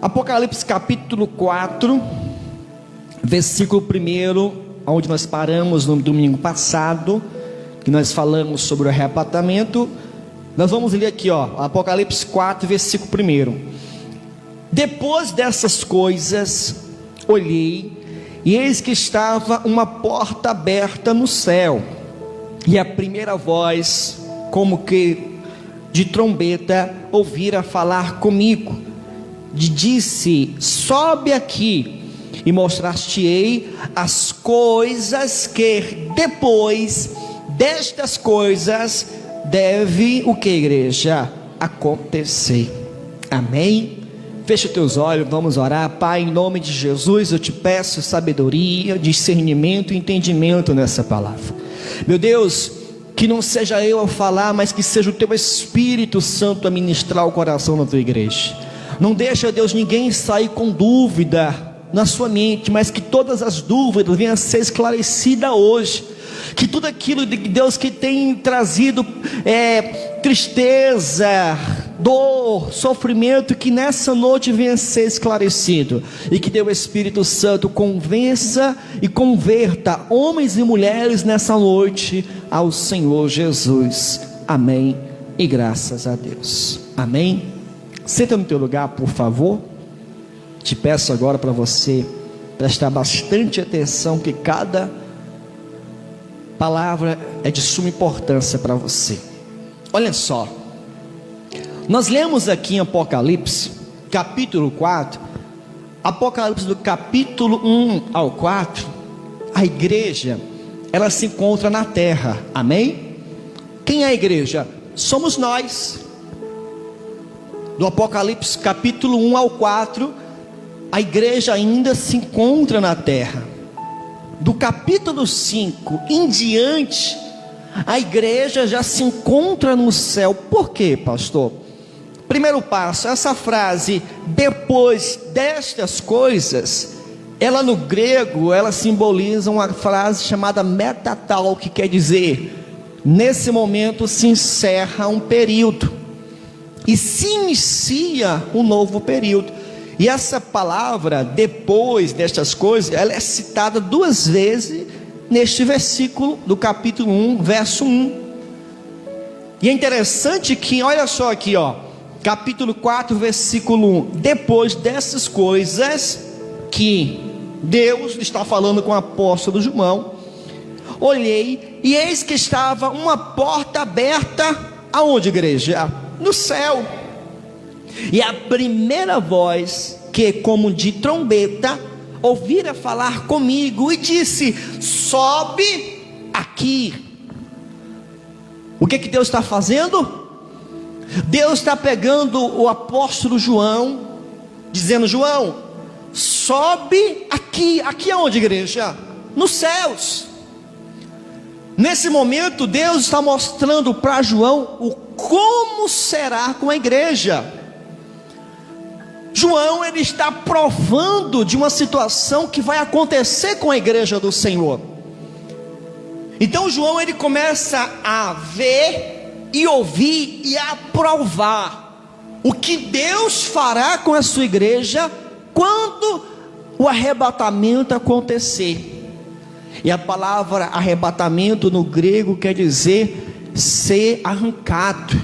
Apocalipse capítulo 4, versículo 1, onde nós paramos no domingo passado, que nós falamos sobre o arrebatamento. Nós vamos ler aqui, Apocalipse 4, versículo 1. Depois dessas coisas, olhei, e eis que estava uma porta aberta no céu, e a primeira voz, como que de trombeta, ouvira falar comigo, e disse: sobe aqui, e mostrar-te-ei as coisas que depois destas coisas deve, o que, igreja? Acontecer. Amém? Fecha os teus olhos, vamos orar. Pai, em nome de Jesus, eu te peço sabedoria, discernimento e entendimento nessa palavra. Meu Deus, que não seja eu a falar, mas que seja o teu Espírito Santo a ministrar o coração da tua igreja. Não deixa, Deus, ninguém sair com dúvida na sua mente, mas que todas as dúvidas venham a ser esclarecidas hoje. Que tudo aquilo de Deus que tem trazido tristeza, dor, sofrimento, que nessa noite venha a ser esclarecido, e que Deus Espírito Santo convença e converta homens e mulheres nessa noite ao Senhor Jesus. Amém e graças a Deus. Amém. Senta no teu lugar, por favor. Te peço agora para você prestar bastante atenção, que cada palavra é de suma importância para você. Olha só, nós lemos aqui em Apocalipse capítulo 4, Apocalipse do capítulo 1 ao 4, a igreja, ela se encontra na terra, amém? Quem é a igreja? Somos nós. Do Apocalipse capítulo 1 ao 4, a igreja ainda se encontra na terra. Do capítulo 5 em diante, a igreja já se encontra no céu. Por quê, pastor? Primeiro passo, essa frase, depois destas coisas, ela no grego, ela simboliza uma frase chamada metatal, que quer dizer, nesse momento se encerra um período e se inicia um novo período. E essa palavra, depois destas coisas, ela é citada duas vezes neste versículo do capítulo 1, verso 1. E é interessante que, olha só aqui, capítulo 4, versículo 1. Depois dessas coisas que Deus está falando com o apóstolo João, olhei, e eis que estava uma porta aberta. Aonde, igreja? No céu. E a primeira voz, que como de trombeta, ouvira falar comigo e disse: sobe aqui. O que Deus está fazendo? Deus está pegando o apóstolo João, dizendo: João, sobe aqui. Aqui aonde, igreja? Nos céus. Nesse momento Deus está mostrando para João o como será com a igreja. João, ele está provando de uma situação que vai acontecer com a igreja do Senhor. Então João, ele começa a ver e ouvir e a provar o que Deus fará com a sua igreja quando o arrebatamento acontecer. E a palavra arrebatamento no grego quer dizer ser arrancado,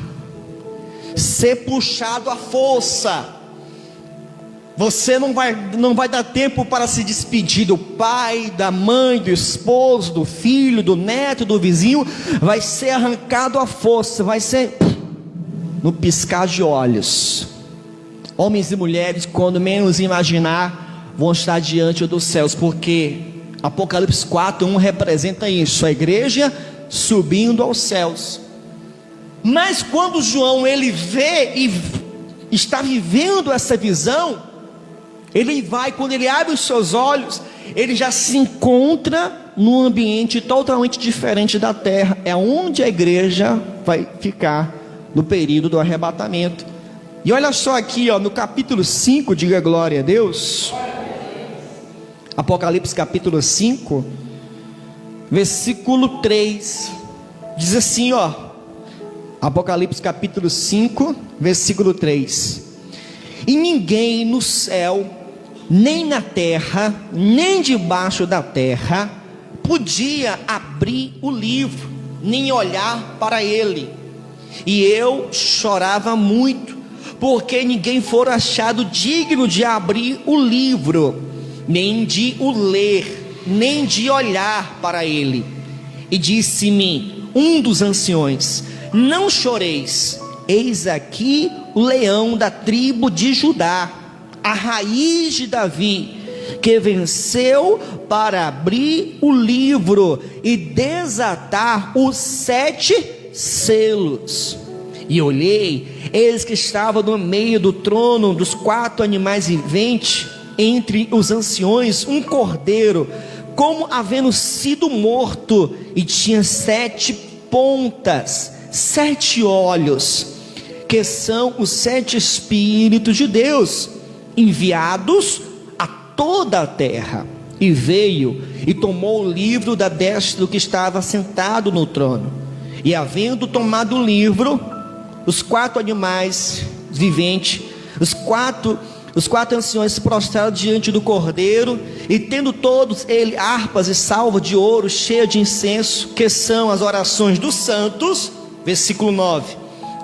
ser puxado à força. Você não vai dar tempo para se despedir do pai, da mãe, do esposo, do filho, do neto, do vizinho. Vai ser arrancado à força, vai ser no piscar de olhos. Homens e mulheres, quando menos imaginar, vão estar diante dos céus, porque Apocalipse 4:1 representa isso, a igreja subindo aos céus. Mas quando João, ele vê e está vivendo essa visão, ele vai, quando ele abre os seus olhos, ele já se encontra num ambiente totalmente diferente da terra. É onde a igreja vai ficar no período do arrebatamento. E olha só aqui, no capítulo 5, diga glória a Deus. Apocalipse capítulo 5, versículo 3, diz assim, Apocalipse capítulo 5, versículo 3: e ninguém no céu, nem na terra, nem debaixo da terra, podia abrir o livro, nem olhar para ele. E eu chorava muito, porque ninguém fora achado digno de abrir o livro, nem de o ler, nem de olhar para ele. E disse-me um dos anciões: não choreis, eis aqui o leão da tribo de Judá, a raiz de Davi, que venceu para abrir o livro e desatar os 7 selos. E olhei, eis que estava no meio do trono dos 4 animais viventes, entre os anciões, um cordeiro, como havendo sido morto, e tinha 7 pontas, 7 olhos, que são os 7 Espíritos de Deus, enviados a toda a terra. E veio e tomou o livro da destra do que estava sentado no trono. E havendo tomado o livro, os 4 animais viventes, os quatro anciões se prostraram diante do cordeiro, e tendo todos ele harpas e salva de ouro cheia de incenso, que são as orações dos santos. Versículo 9: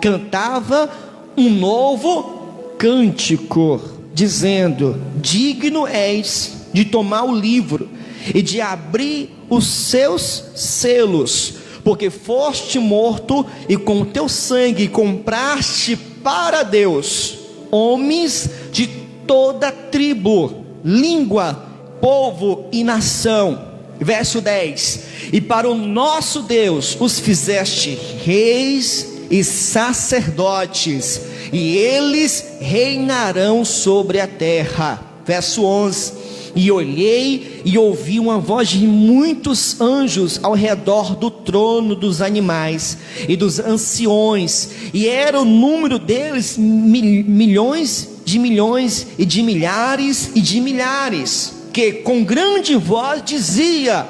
cantava um novo cântico, dizendo: digno és de tomar o livro e de abrir os seus selos, porque foste morto, e com o teu sangue compraste para Deus homens de toda tribo, língua, povo e nação. Verso 10: e para o nosso Deus os fizeste reis e sacerdotes, e eles reinarão sobre a terra. Verso 11: e olhei e ouvi uma voz de muitos anjos ao redor do trono dos animais e dos anciões, e era o número deles milhões de milhões e de milhares e de milhares, que com grande voz dizia: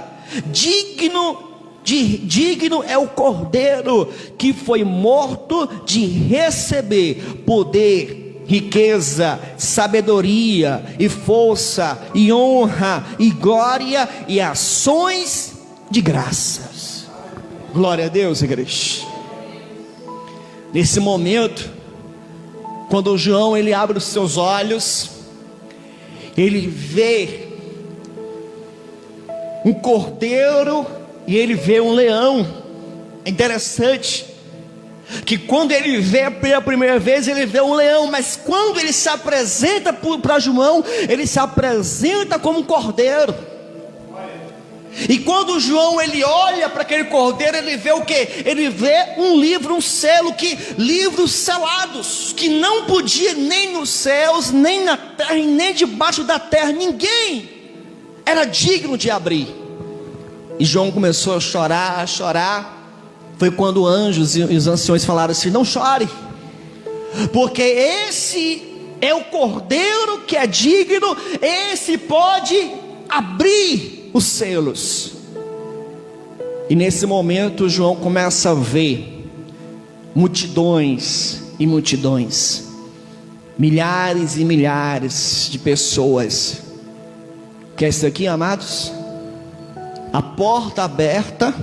digno é o cordeiro que foi morto de receber poder, riqueza, sabedoria e força e honra e glória e ações de graças. Glória a Deus, igreja. Nesse momento, quando João ele abre os seus olhos, ele vê um cordeiro e ele vê um leão. É interessante que quando ele vê pela primeira vez, ele vê um leão, mas quando ele se apresenta para João, ele se apresenta como um cordeiro. E quando João ele olha para aquele cordeiro, ele vê o que? Ele vê um livro, um selo, livros selados, que não podia nem nos céus, nem na terra, nem debaixo da terra, ninguém era digno de abrir. E João começou a chorar. Foi quando os anjos e os anciões falaram assim: não chore, porque esse é o cordeiro que é digno, esse pode abrir os selos. E nesse momento João começa a ver multidões e multidões, milhares e milhares de pessoas. Que é isso aqui, amados? A porta aberta,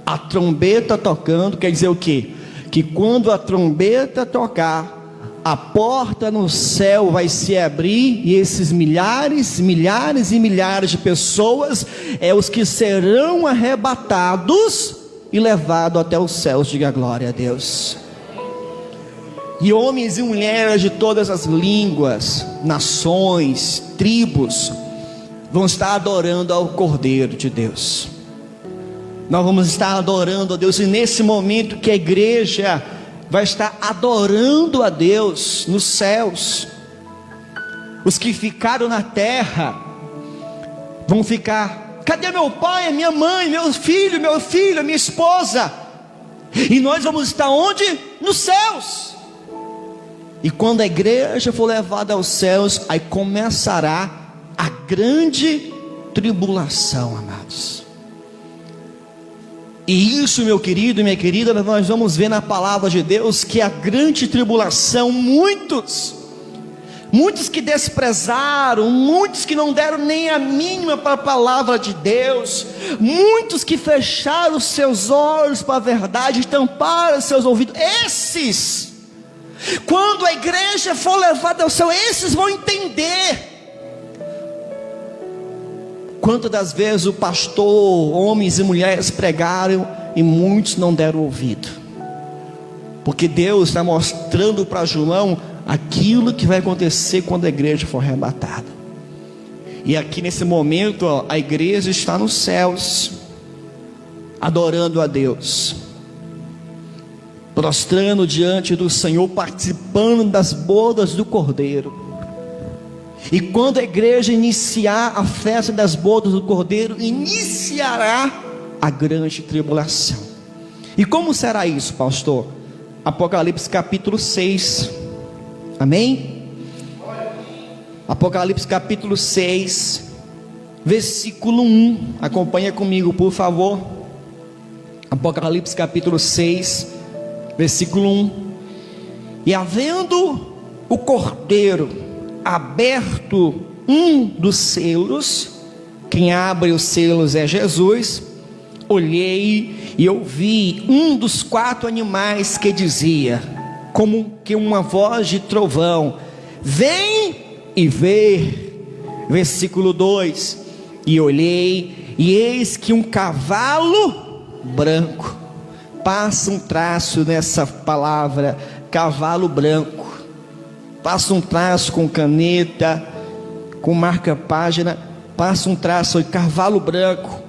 a trombeta tocando. Quer dizer o quê? Que quando a trombeta tocar, a porta no céu vai se abrir, e esses milhares e milhares de pessoas é os que serão arrebatados e levados até os céus. Diga glória a Deus. E homens e mulheres de todas as línguas, nações, tribos vão estar adorando ao Cordeiro de Deus. Nós vamos estar adorando a Deus, e nesse momento que a igreja vai estar adorando a Deus nos céus, os que ficaram na terra vão ficar: cadê meu pai, minha mãe, meu filho, minha esposa? E nós vamos estar onde? Nos céus. E quando a igreja for levada aos céus, aí começará a grande tribulação, amados. E isso, meu querido e minha querida, nós vamos ver na palavra de Deus que a grande tribulação, muitos muitos que desprezaram, muitos que não deram nem a mínima para a palavra de Deus, muitos que fecharam os seus olhos para a verdade, tamparam seus ouvidos. Esses, quando a igreja for levada ao céu, esses vão entender. Quantas das vezes o pastor, homens e mulheres pregaram e muitos não deram ouvido, porque Deus está mostrando para João aquilo que vai acontecer quando a igreja for arrebatada. E aqui nesse momento, a igreja está nos céus, adorando a Deus, prostrando diante do Senhor, participando das bodas do Cordeiro. E quando a igreja iniciar a festa das bodas do Cordeiro, iniciará a grande tribulação. E como será isso, pastor? Apocalipse capítulo 6, amém? Apocalipse capítulo 6, versículo 1, acompanha comigo por favor. Apocalipse capítulo 6, versículo 1. E havendo o Cordeiro aberto um dos selos, quem abre os selos é Jesus, olhei e ouvi um dos 4 animais que dizia, como que uma voz de trovão: vem e vê. Versículo 2: e olhei, e eis que um cavalo branco. Passa um traço nessa palavra, cavalo branco. Passa um traço com caneta, com marca-página, passa um traço, cavalo branco,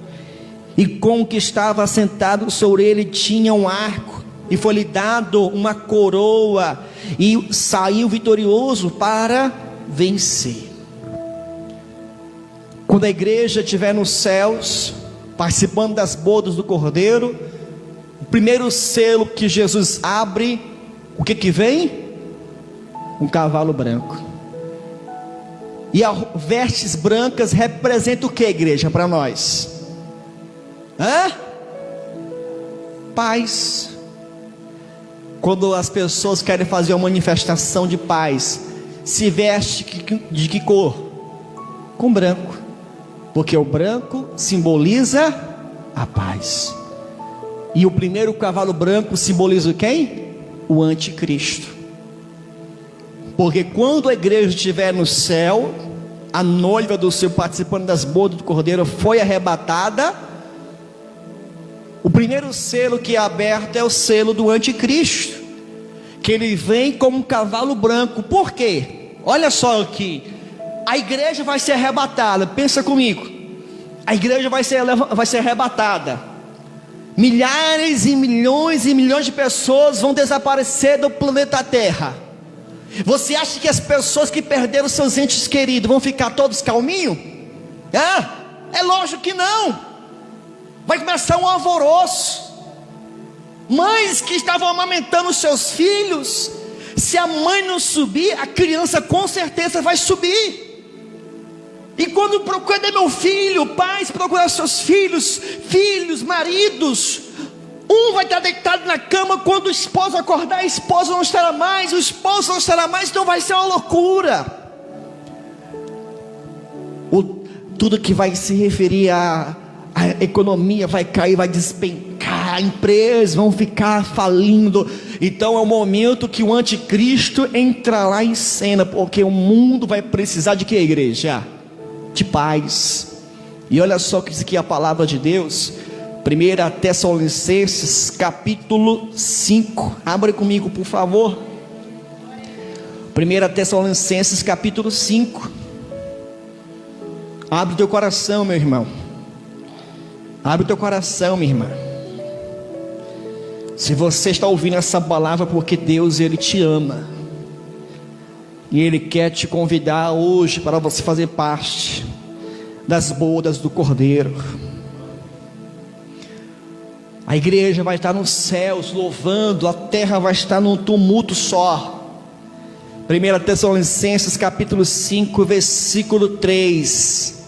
e com o que estava assentado sobre ele tinha um arco, e foi-lhe dado uma coroa, e saiu vitorioso para vencer. Quando a igreja estiver nos céus, participando das bodas do Cordeiro, o primeiro selo que Jesus abre, o que vem? Um cavalo branco. E as vestes brancas representam o que, igreja, para nós? Paz. Quando as pessoas querem fazer uma manifestação de paz, se veste de que cor? Com branco, porque o branco simboliza a paz. E o primeiro cavalo branco simboliza quem? O anticristo. Porque quando a igreja estiver no céu, a noiva do Senhor participando das bodas do Cordeiro foi arrebatada, o primeiro selo que é aberto é o selo do anticristo, que ele vem como um cavalo branco. Por quê? Olha só aqui, a igreja vai ser arrebatada, pensa comigo, a igreja vai ser arrebatada, milhares e milhões de pessoas vão desaparecer do planeta Terra. Você acha que as pessoas que perderam seus entes queridos vão ficar todos calminhos? É lógico que não. Vai começar um alvoroço. Mães que estavam amamentando seus filhos, se a mãe não subir, a criança com certeza vai subir. E quando procura, cadê meu filho? Pais procuram seus filhos, maridos. Um vai estar deitado na cama, quando o esposo acordar, a esposa não estará mais, o esposo não estará mais, então vai ser uma loucura. Tudo que vai se referir à economia vai cair, vai despencar, empresas vão ficar falindo. Então é o momento que o anticristo entra lá em cena, porque o mundo vai precisar de que, igreja? De paz. E olha só que isso aqui é a palavra de Deus. 1 Tessalonicenses capítulo 5, abre comigo por favor. 1 Tessalonicenses capítulo 5. Abre o teu coração, meu irmão. Abre o teu coração, minha irmã. Se você está ouvindo essa palavra, porque Deus, Ele te ama, e Ele quer te convidar hoje para você fazer parte das bodas do Cordeiro. A igreja vai estar nos céus louvando, a terra vai estar num tumulto só. 1 Tessalonicenses capítulo 5, versículo 3,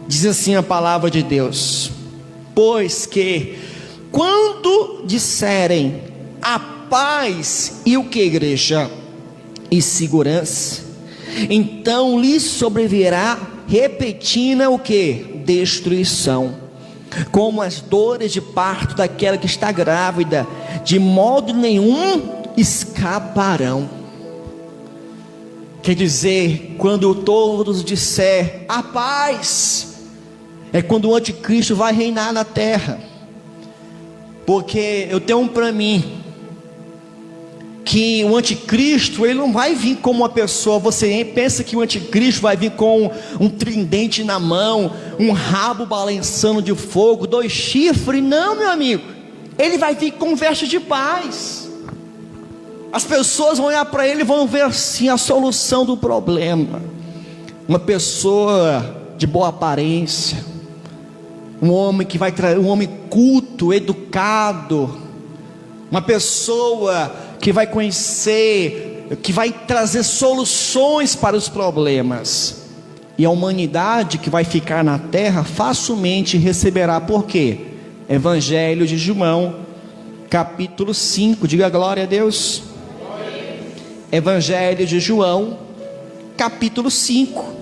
diz assim a palavra de Deus: pois que, quando disserem a paz e o que, igreja? E segurança, então lhe sobrevirá repentina o que? Destruição, como as dores de parto daquela que está grávida, de modo nenhum escaparão. Quer dizer, quando todos disser a paz, é quando o anticristo vai reinar na terra. Porque eu tenho para mim que o anticristo, ele não vai vir como uma pessoa. Você pensa que o anticristo vai vir com um tridente na mão, um rabo balançando de fogo, 2 chifres? Não, meu amigo, ele vai vir com veste de paz. As pessoas vão olhar para ele e vão ver assim a solução do problema. Uma pessoa de boa aparência, um homem que vai trazer, um homem culto, educado, uma pessoa que vai conhecer, que vai trazer soluções para os problemas. E a humanidade que vai ficar na terra facilmente receberá, por quê? Evangelho de João, capítulo 5, diga glória a Deus. Evangelho de João, capítulo 5.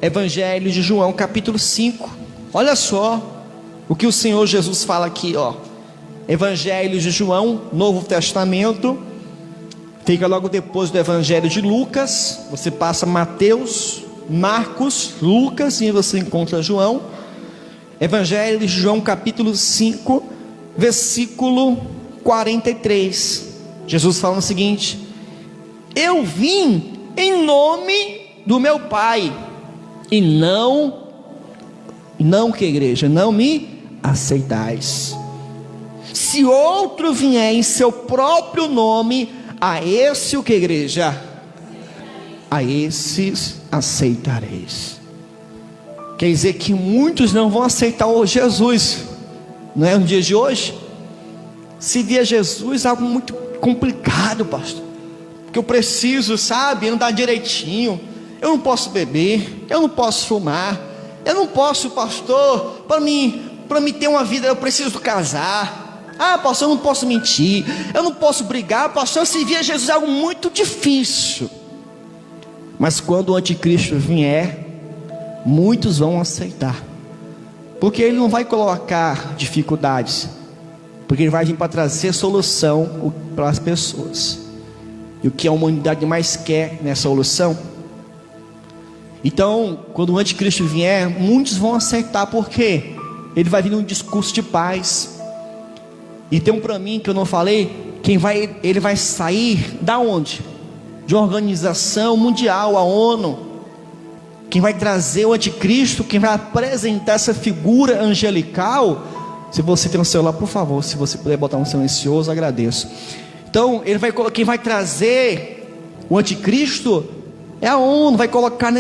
Evangelho de João, capítulo 5. Olha só o que o Senhor Jesus fala aqui, ó. Evangelho de João, Novo Testamento, fica logo depois do Evangelho de Lucas. Você passa Mateus, Marcos, Lucas e você encontra João. Evangelho de João, capítulo 5, versículo 43. Jesus fala o seguinte: eu vim em nome do meu Pai, e não que igreja, não me aceitais. Se outro vier em seu próprio nome, a esse o que igreja? A esses aceitareis. Quer dizer que muitos não vão aceitar o Jesus, não é no dia de hoje? Seguir a Jesus é algo muito complicado, pastor, porque eu preciso, sabe, andar direitinho. Eu não posso beber, eu não posso fumar, eu não posso, pastor, para mim ter uma vida eu preciso casar. Ah, pastor, eu não posso mentir, eu não posso brigar, pastor, servir a Jesus é algo muito difícil. Mas quando o anticristo vier, muitos vão aceitar, porque ele não vai colocar dificuldades, porque ele vai vir para trazer solução para as pessoas. E o que a humanidade mais quer nessa solução? Então, quando o anticristo vier, muitos vão aceitar, porque ele vai vir num discurso de paz. E tem um para mim que eu não falei, ele vai sair da onde? De uma organização mundial, a ONU. Quem vai trazer o anticristo, quem vai apresentar essa figura angelical. Se você tem um celular, por favor, se você puder botar um silencioso, agradeço. Então, quem vai trazer o anticristo é a ONU, vai colocar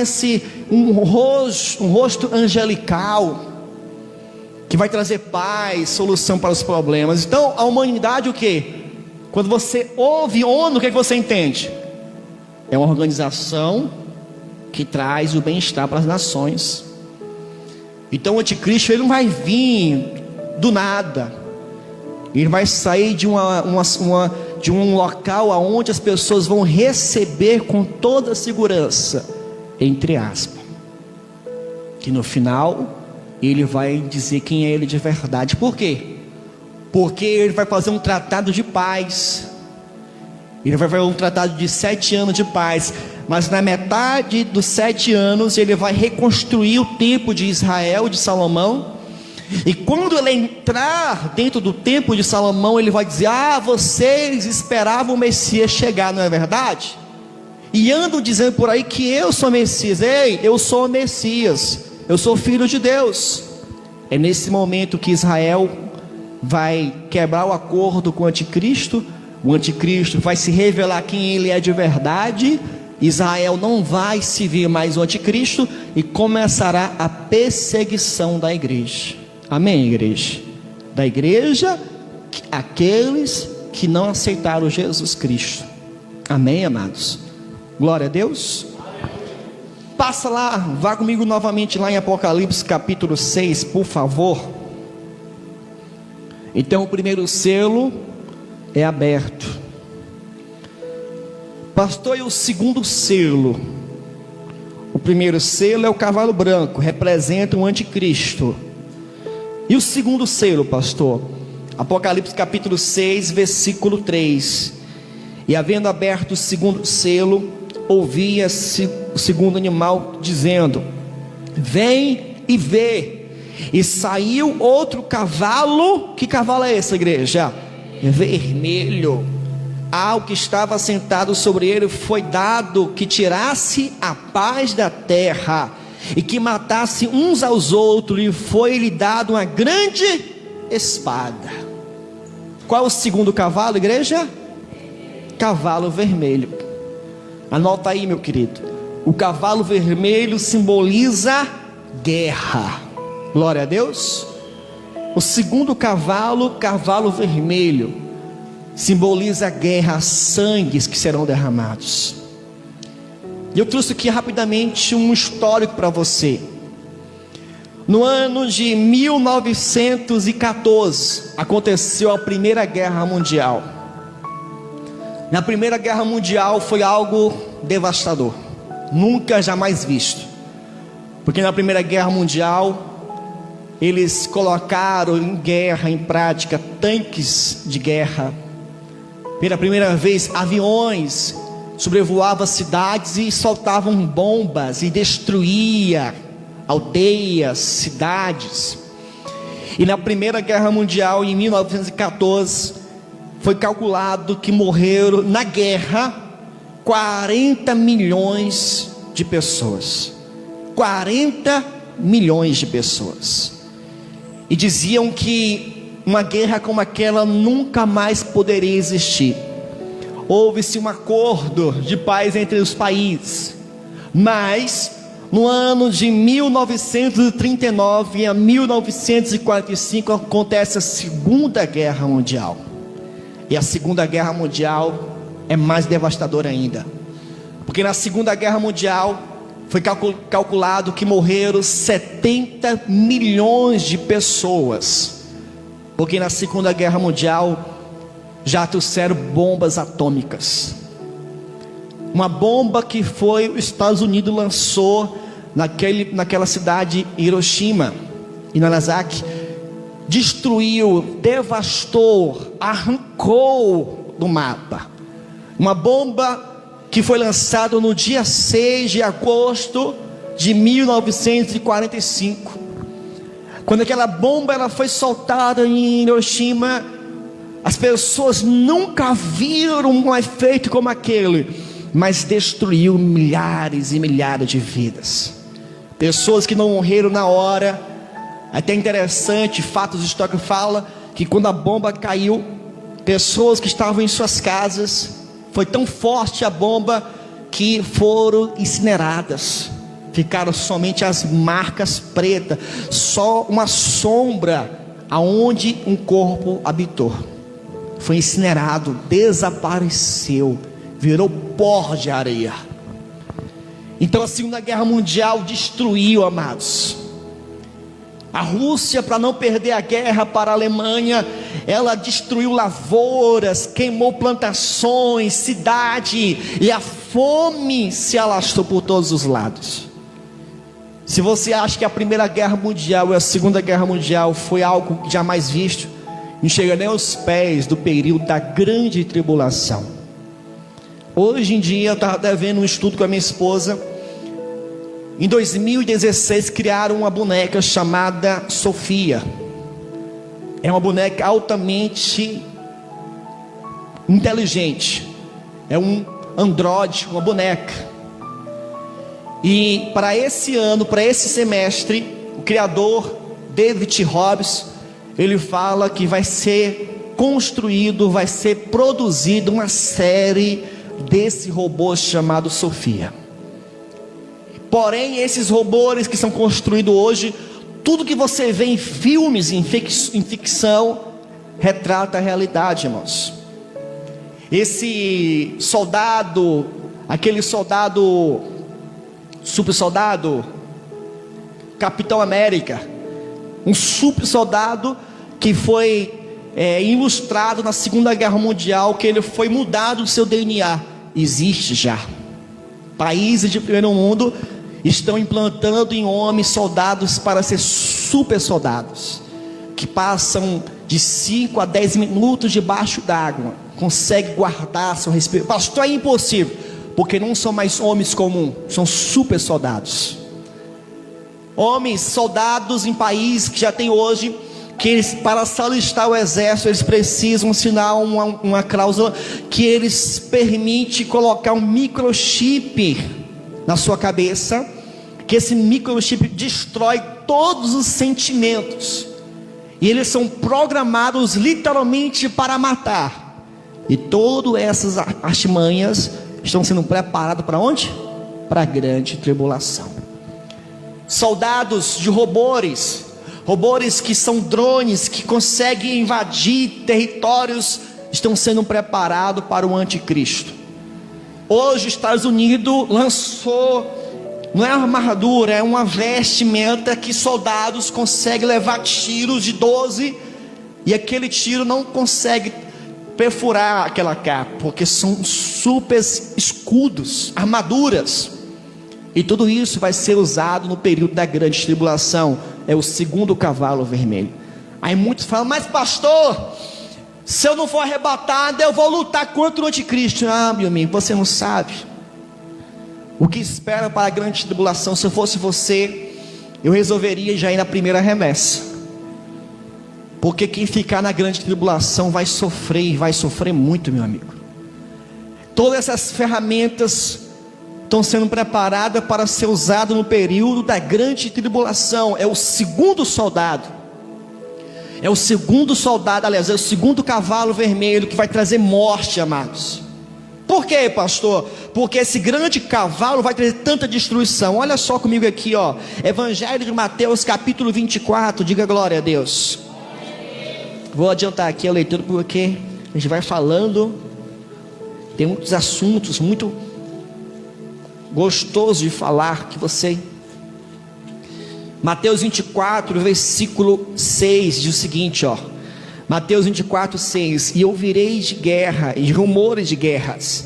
um rosto angelical, que vai trazer paz, solução para os problemas. Então, a humanidade, o que? Quando você ouve ONU, o que você entende? É uma organização que traz o bem-estar para as nações. Então, o anticristo, ele não vai vir do nada. Ele vai sair de um local aonde as pessoas vão receber com toda a segurança, entre aspas, que no final ele vai dizer quem é ele de verdade. Por quê? Porque ele vai fazer um tratado de paz. Ele vai fazer um tratado de 7 anos de paz. Mas na metade dos 7 anos ele vai reconstruir o templo de Israel, de Salomão. E quando ele entrar dentro do templo de Salomão, ele vai dizer: ah, vocês esperavam o Messias chegar, não é verdade? E andam dizendo por aí que eu sou Messias. Ei, eu sou o Messias, eu sou filho de Deus. É nesse momento que Israel vai quebrar o acordo com o anticristo. O anticristo vai se revelar quem ele é de verdade. Israel não vai servir mais o anticristo e começará a perseguição da igreja. Amém, igreja? Da igreja, aqueles que não aceitaram Jesus Cristo. Amém, amados? Glória a Deus. Passa lá, vá comigo novamente lá em Apocalipse capítulo 6, por favor. Então o primeiro selo é aberto. Pastor, e o segundo selo? O primeiro selo é o cavalo branco, representa o anticristo. E o segundo selo, pastor? Apocalipse capítulo 6, versículo 3. E havendo aberto o segundo selo, ouvia-se o segundo animal dizendo: vem e vê. E saiu outro cavalo. Que cavalo é esse, igreja? Vermelho. Ao que estava sentado sobre ele foi dado que tirasse a paz da terra e que matasse uns aos outros, e foi-lhe dado uma grande espada. Qual é o segundo cavalo, igreja? Cavalo vermelho. Anota aí, meu querido. O cavalo vermelho simboliza guerra. Glória a Deus. O segundo cavalo, cavalo vermelho, simboliza a guerra, sangues que serão derramados. E eu trouxe aqui rapidamente um histórico para você. No ano de 1914 aconteceu a Primeira Guerra Mundial. Na Primeira Guerra Mundial foi algo devastador, nunca jamais visto. Porque na Primeira Guerra Mundial eles colocaram em guerra, em prática, tanques de guerra. Pela primeira vez, aviões sobrevoavam cidades e soltavam bombas e destruía aldeias, cidades. E na Primeira Guerra Mundial, em 1914, foi calculado que morreram na guerra 40 milhões de pessoas. 40 milhões de pessoas. E diziam que uma guerra como aquela nunca mais poderia existir. Houve-se um acordo de paz entre os países, mas no ano de 1939 a 1945 acontece a Segunda Guerra Mundial. E a Segunda Guerra Mundial é mais devastadora ainda, porque na Segunda Guerra Mundial foi calculado que morreram 70 milhões de pessoas, porque na Segunda Guerra Mundial já trouxeram bombas atômicas. Uma bomba que foi os Estados Unidos lançou naquela cidade, Hiroshima e Nagasaki, destruiu, devastou, arrancou do mapa. Uma bomba que foi lançada no dia 6 de agosto de 1945. Quando aquela bomba ela foi soltada em Hiroshima, as pessoas nunca viram um efeito como aquele, mas destruiu milhares e milhares de vidas. Pessoas que não morreram na hora. Até interessante, fatos históricos falam que quando a bomba caiu, pessoas que estavam em suas casas, foi tão forte a bomba que foram incineradas. Ficaram somente as marcas pretas, só uma sombra aonde um corpo habitou. Foi incinerado, desapareceu, virou pó de areia. Então a Segunda Guerra Mundial destruiu, amados. A Rússia, para não perder a guerra para a Alemanha, ela destruiu lavouras, queimou plantações, cidade, e a fome se alastrou por todos os lados. Se você acha que a Primeira Guerra Mundial e a Segunda Guerra Mundial foi algo jamais visto, não chega nem aos pés do período da grande tribulação. Hoje em dia, eu estava até vendo um estudo com a minha esposa. Em 2016 criaram uma boneca chamada Sofia. É uma boneca altamente inteligente. É um androide, uma boneca. E para esse ano, para esse semestre, o criador David Hobbs, ele fala que vai ser construído, vai ser produzido uma série desse robô chamado Sofia. Porém, esses robôs que são construídos hoje, tudo que você vê em filmes, em ficção, retrata a realidade, irmãos. Esse soldado, aquele soldado, super soldado, Capitão América, um super soldado que foi ilustrado na Segunda Guerra Mundial, que ele foi mudado o seu DNA. existe já. Países de primeiro mundo estão implantando em homens soldados para ser super soldados, que passam de 5 a 10 minutos debaixo d'água, conseguem guardar seu respiro. Pastor, é impossível, porque não são mais homens comuns, são super soldados. Homens, soldados em países que já tem hoje, que eles, para se alistar o exército, eles precisam assinar uma cláusula que eles permite colocar um microchip na sua cabeça, que esse microchip destrói todos os sentimentos, e eles são programados literalmente para matar. E todas essas artimanhas estão sendo preparadas para onde? Para a grande tribulação. Soldados de robôs que são drones, que conseguem invadir territórios, estão sendo preparados para o anticristo. Hoje os Estados Unidos lançou, não é uma armadura, é uma vestimenta que soldados conseguem levar tiros de 12, e aquele tiro não consegue perfurar aquela capa, porque são super escudos, armaduras. E tudo isso vai ser usado no período da grande tribulação. É o segundo cavalo vermelho. Aí muitos falam, mas pastor, se eu não for arrebatado, eu vou lutar contra o anticristo. Ah, meu amigo, você não sabe o que espera para a grande tribulação. Se eu fosse você, eu resolveria já ir na primeira remessa, porque quem ficar na grande tribulação vai sofrer, e vai sofrer muito, meu amigo. Todas essas ferramentas estão sendo preparadas para ser usadas no período da grande tribulação. É o segundo soldado, aliás, é o segundo cavalo vermelho que vai trazer morte, amados. Por quê, pastor? Porque esse grande cavalo vai trazer tanta destruição. Olha só comigo aqui, ó, Evangelho de Mateus capítulo 24, diga glória a Deus. Vou adiantar aqui a leitura, porque a gente vai falando, tem muitos assuntos muito gostoso de falar, que você... Mateus 24, versículo 6, diz o seguinte, ó, Mateus 24, 6: e ouvireis de guerra e rumores de guerras,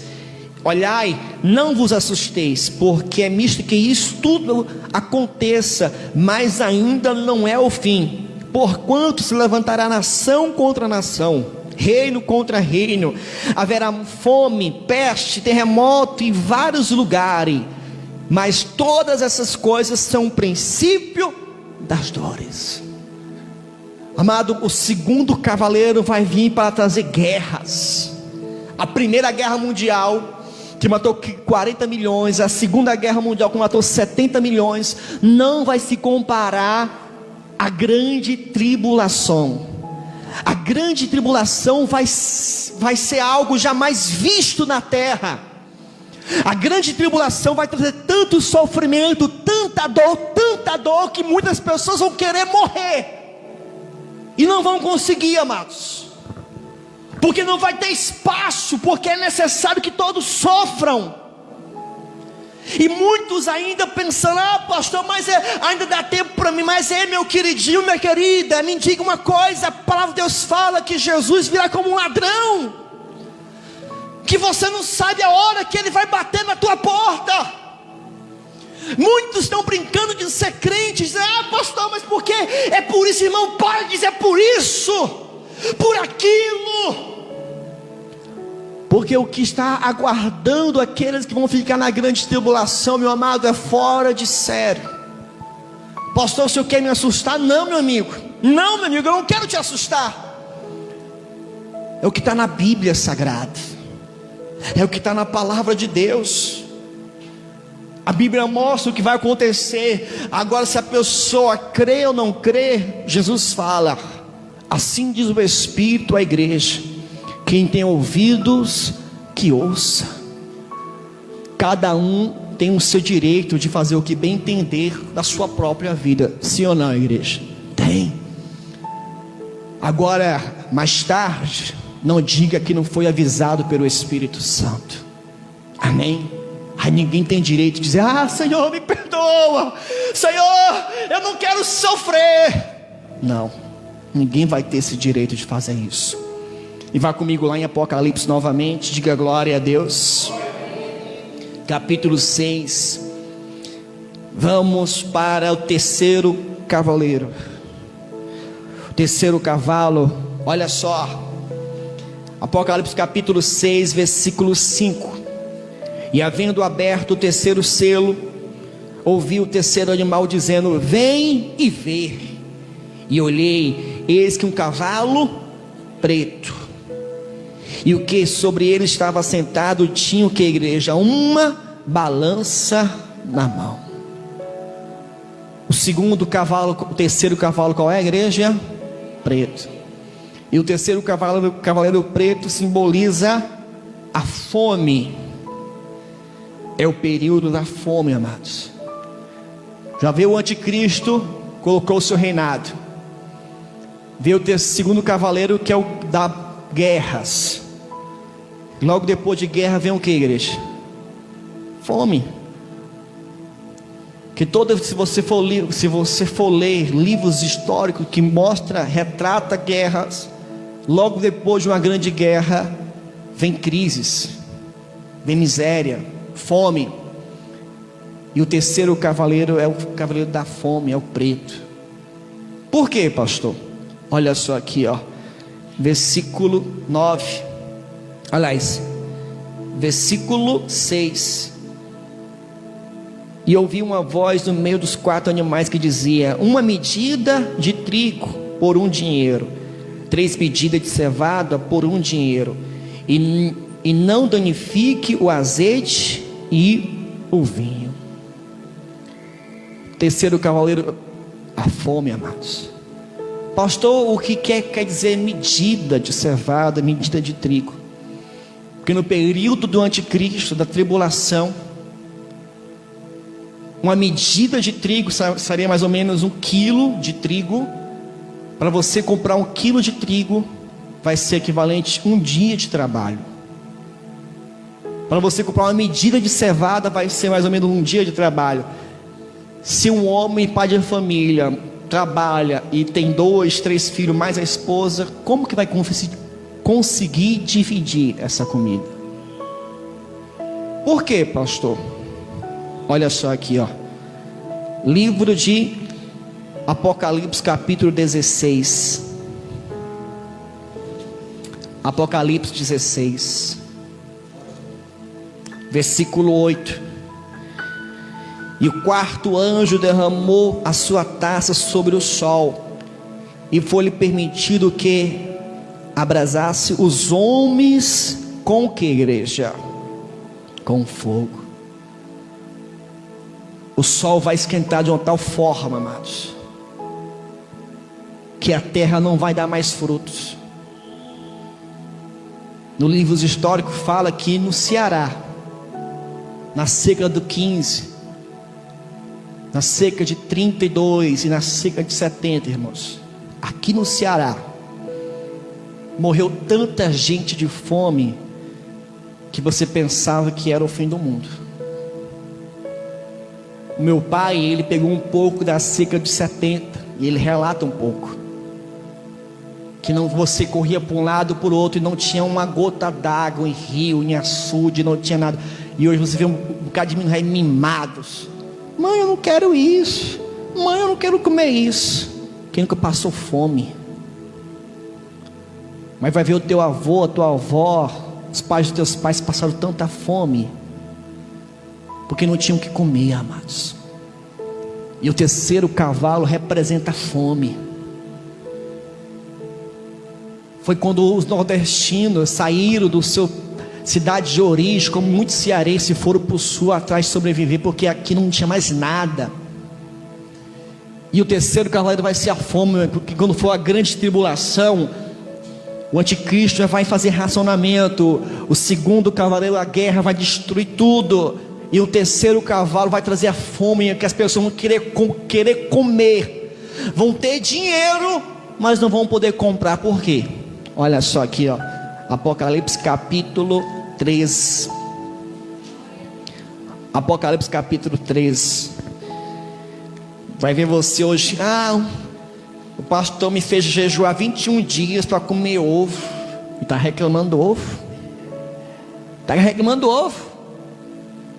olhai, não vos assusteis, porque é misto que isso tudo aconteça, mas ainda não é o fim. Porquanto se levantará nação contra nação, reino contra reino, haverá fome, peste, terremoto em vários lugares, mas todas essas coisas são o princípio das dores. Amado, o segundo cavaleiro vai vir para trazer guerras. A primeira guerra mundial, que matou 40 milhões, a segunda guerra mundial, que matou 70 milhões, não vai se comparar à grande tribulação. A grande tribulação vai ser algo jamais visto na terra. A grande tribulação vai trazer tanto sofrimento, tanta dor, que muitas pessoas vão querer morrer, e não vão conseguir, amados, porque não vai ter espaço, porque é necessário que todos sofram. E muitos ainda pensando, ah pastor, mas ainda dá tempo para mim. Mas meu queridinho, minha querida, me diga uma coisa, a palavra de Deus fala que Jesus virá como um ladrão, que você não sabe a hora que ele vai bater na tua porta. Muitos estão brincando de ser crentes, dizem, ah pastor, mas por quê? É por isso, irmão, para de dizer por isso, por aquilo, porque o que está aguardando aqueles que vão ficar na grande tribulação, meu amado, é fora de sério. Pastor, o senhor quer me assustar? Não, meu amigo, eu não quero te assustar. É o que está na Bíblia Sagrada, é o que está na palavra de Deus. A Bíblia mostra o que vai acontecer. Agora, se a pessoa crê ou não crê, Jesus fala, assim diz o Espírito à igreja: quem tem ouvidos, que ouça. Cada um tem o seu direito de fazer o que bem entender da sua própria vida. Sim ou não, igreja? Tem. Agora, mais tarde, não diga que não foi avisado pelo Espírito Santo. Amém? Aí ninguém tem direito de dizer, ah Senhor, me perdoa, Senhor, eu não quero sofrer. Não, ninguém vai ter esse direito de fazer isso. E vá comigo lá em Apocalipse novamente, diga glória a Deus. capítulo 6. Vamos para o terceiro cavaleiro. O terceiro cavalo, olha só. Apocalipse capítulo 6, versículo 5. E havendo aberto o terceiro selo, ouvi o terceiro animal dizendo: vem e vê. E olhei, eis que um cavalo preto, e o que sobre ele estava sentado tinha o que, igreja? Uma balança na mão. O segundo cavalo, o terceiro cavalo, qual é, a igreja? Preto. E o terceiro cavaleiro preto simboliza a fome. É o período da fome, amados. Já veio o anticristo, colocou o seu reinado. Veio o segundo cavaleiro, que é o da guerras. Logo depois de guerra vem o que, igreja? Fome. Que se você for ler livros históricos que retrata guerras, logo depois de uma grande guerra vem crises, vem miséria, fome. E o terceiro cavaleiro é o cavaleiro da fome, é o preto. Por quê, pastor? Olha só aqui, ó, versículo 9. Aliás, versículo 6. E ouvi uma voz no meio dos 4 animais que dizia: uma medida de trigo por 1 dinheiro, 3 medidas de cevada por 1 dinheiro, e não danifique o azeite e o vinho. Terceiro cavaleiro, a fome, amados. Pastor, o que quer dizer medida de cevada, medida de trigo? Porque no período do anticristo, da tribulação, uma medida de trigo seria mais ou menos 1 quilo de trigo. Para você comprar 1 quilo de trigo, vai ser equivalente a 1 dia de trabalho. Para você comprar uma medida de cevada, vai ser mais ou menos 1 dia de trabalho. Se um homem, pai de família, trabalha e tem 2, 3 filhos, mais a esposa, como que vai conseguir dividir essa comida? Por quê, pastor? Olha só aqui, ó. Livro de Apocalipse capítulo 16. Apocalipse 16, versículo 8. E o 4º anjo derramou a sua taça sobre o sol, e foi-lhe permitido que abrasasse os homens com que, igreja? Com fogo. O sol vai esquentar de uma tal forma, amados, que a terra não vai dar mais frutos. No livros históricos fala que no Ceará, na seca do 15, na seca de 32 e na seca de 70, irmãos, aqui no Ceará, morreu tanta gente de fome, que você pensava que era o fim do mundo. O meu pai, ele pegou um pouco da seca de 70, e ele relata um pouco, que você corria para um lado para o outro, e não tinha uma gota d'água em rio, em açude, não tinha nada. E hoje você vê um bocado de meninos aí mimados. Mãe, eu não quero isso. Mãe, eu não quero comer isso. Quem nunca passou fome? Mas vai ver o teu avô, a tua avó, os pais dos teus pais passaram tanta fome, porque não tinham o que comer, amados. E o terceiro cavalo representa a fome. Foi quando os nordestinos saíram do seu cidade de origem, como muitos cearenses foram para o sul atrás de sobreviver, porque aqui não tinha mais nada. E o terceiro cavaleiro vai ser a fome, porque quando for a grande tribulação, o anticristo já vai fazer racionamento. O segundo cavaleiro, a guerra, vai destruir tudo. E o terceiro cavalo vai trazer a fome, que as pessoas vão querer comer, vão ter dinheiro, mas não vão poder comprar. Por quê? Olha só aqui, ó, Apocalipse capítulo 3. Apocalipse capítulo 3. Vai ver você hoje: o pastor me fez jejuar 21 dias para comer ovo. E está reclamando do ovo. Está reclamando do ovo.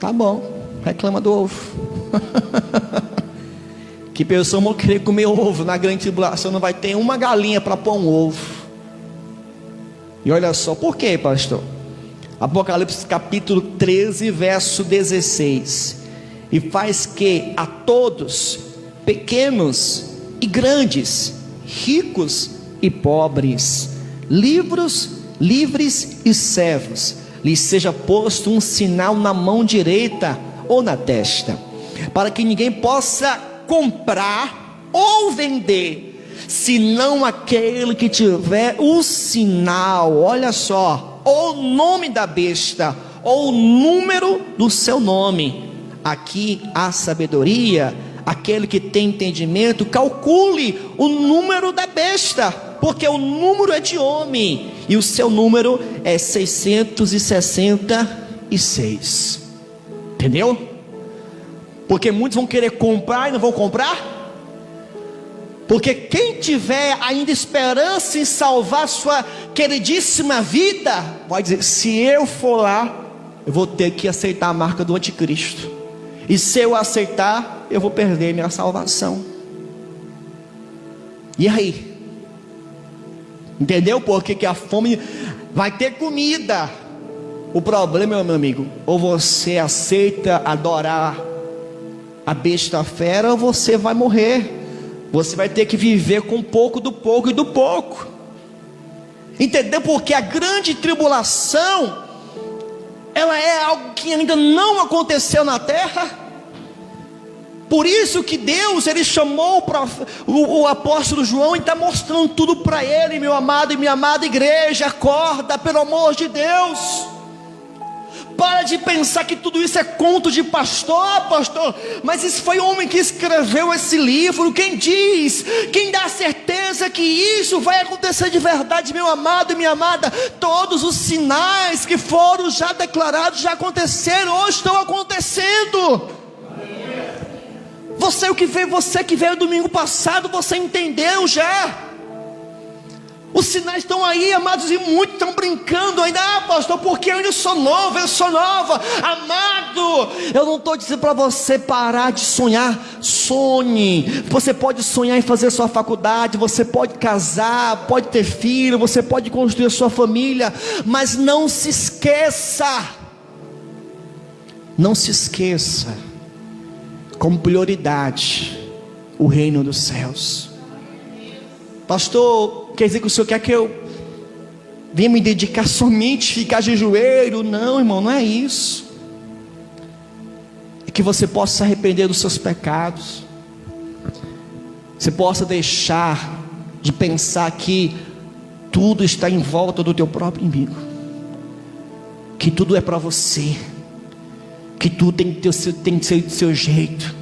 Tá bom, reclama do ovo. Que pessoa vão querer comer ovo na grande tribulação, não vai ter uma galinha para pôr um ovo. E olha só, por quê, pastor? Apocalipse capítulo 13, verso 16. E faz que a todos, pequenos e grandes, ricos e pobres, livres e servos, lhes seja posto um sinal na mão direita ou na testa, para que ninguém possa comprar ou vender, senão aquele que tiver o sinal, olha só, ou o nome da besta, ou o número do seu nome. Aqui há sabedoria. Aquele que tem entendimento, calcule o número da besta, porque o número é de homem, e o seu número é 666. Entendeu? Porque muitos vão querer comprar e não vão comprar. Porque quem tiver ainda esperança em salvar sua queridíssima vida, vai dizer: se eu for lá, eu vou ter que aceitar a marca do anticristo. E se eu aceitar, eu vou perder minha salvação. E aí? Entendeu por que a fome? Vai ter comida. O problema, meu amigo, ou você aceita adorar a besta fera, ou você vai morrer. Você vai ter que viver com pouco do pouco e do pouco. Entendeu? Porque a grande tribulação, ela é algo que ainda não aconteceu na terra. Por isso que Deus, Ele chamou o apóstolo João e está mostrando tudo para ele. Meu amado e minha amada igreja, acorda, pelo amor de Deus. Para de pensar que tudo isso é conto de pastor, mas isso foi o homem que escreveu esse livro. Quem diz, quem dá certeza que isso vai acontecer de verdade, meu amado e minha amada? Todos os sinais que foram já declarados, já aconteceram ou estão acontecendo. Você que veio domingo passado, você entendeu já. Os sinais estão aí, amados, e muitos estão brincando ainda. Pastor, porque eu ainda sou novo, eu sou nova. Amado, eu não estou dizendo para você parar de sonhar. Sonhe. Você pode sonhar em fazer sua faculdade, você pode casar, pode ter filho, você pode construir a sua família, mas não se esqueça. Não se esqueça, como prioridade, o reino dos céus. Pastor, quer dizer que o senhor quer que eu venha me dedicar somente, ficar de joelho? Não, irmão, não é isso. É que você possa se arrepender dos seus pecados. Você possa deixar de pensar que tudo está em volta do teu próprio inimigo, que tudo é para você, que tudo tem que ser do seu jeito.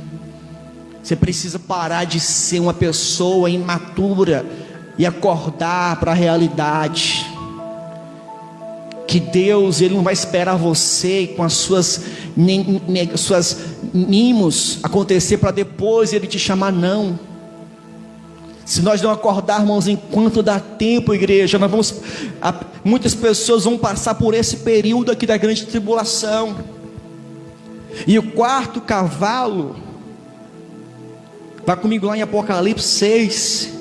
Você precisa parar de ser uma pessoa imatura e acordar para a realidade. Que Deus, Ele não vai esperar você com as suas mimos acontecer para depois Ele te chamar, não. Se nós não acordarmos enquanto dá tempo, igreja, muitas pessoas vão passar por esse período aqui da grande tribulação. E o quarto cavalo, vá comigo lá em Apocalipse 6.